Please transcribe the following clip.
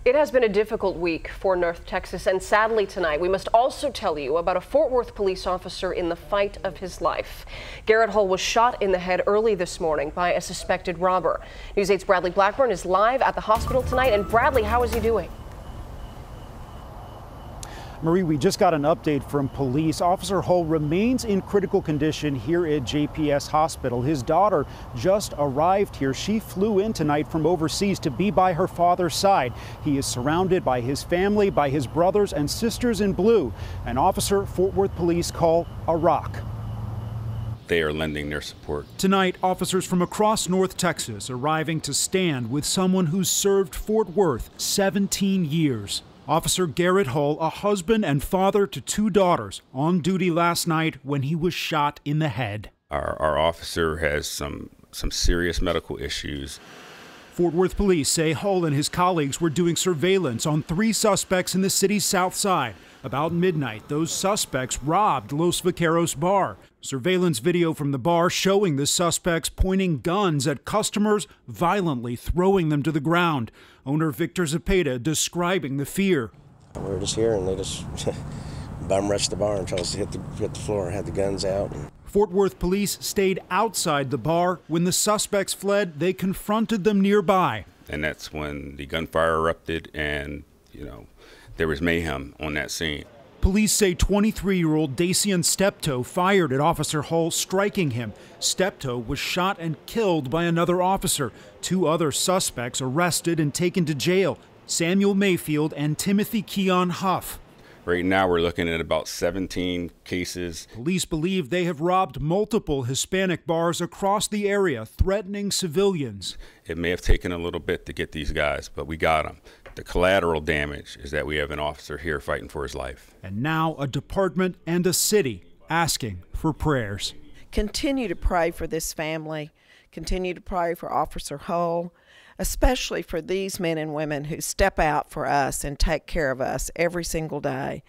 It has been a difficult week for North Texas, and sadly tonight we must also tell you about a Fort Worth police officer in the fight of his life. Garrett Hull was shot in the head early this morning by a suspected robber. News 8's Bradley Blackburn is live at the hospital tonight. And Bradley, how is he doing? Marie, we just got an update from police. Officer Hull remains in critical condition here at JPS Hospital. His daughter just arrived here. She flew in tonight from overseas to be by her father's side. He is surrounded by his family, by his brothers and sisters in blue. An officer Fort Worth police call a rock. They are lending their support. Tonight, officers from across North Texas arriving to stand with someone who's served Fort Worth 17 years. Officer Garrett Hull, a husband and father to 2 daughters, on duty last night when he was shot in the head. Our officer has some serious medical issues. Fort Worth police say Hull and his colleagues were doing surveillance on 3 suspects in the city's south side. About midnight, those suspects robbed Los Vaqueros bar. Surveillance video from the bar showing the suspects pointing guns at customers, violently throwing them to the ground. Owner Victor Zepeda describing the fear. We were just here and they just bum rushed the bar and told us to hit the floor and had the guns out. Fort Worth police stayed outside the bar. When the suspects fled, they confronted them nearby. And that's when the gunfire erupted and, there was mayhem on that scene. Police say 23-year-old Dacian Steptoe fired at Officer Hull, striking him. Steptoe was shot and killed by another officer. 2 other suspects arrested and taken to jail, Samuel Mayfield and Timothy Keon Huff. Right now we're looking at about 17 cases. Police believe they have robbed multiple Hispanic bars across the area, threatening civilians. It may have taken a little bit to get these guys, but we got them. The collateral damage is that we have an officer here fighting for his life. And now a department and a city asking for prayers. Continue to pray for this family. Continue to pray for Officer Hull, especially for these men and women who step out for us and take care of us every single day.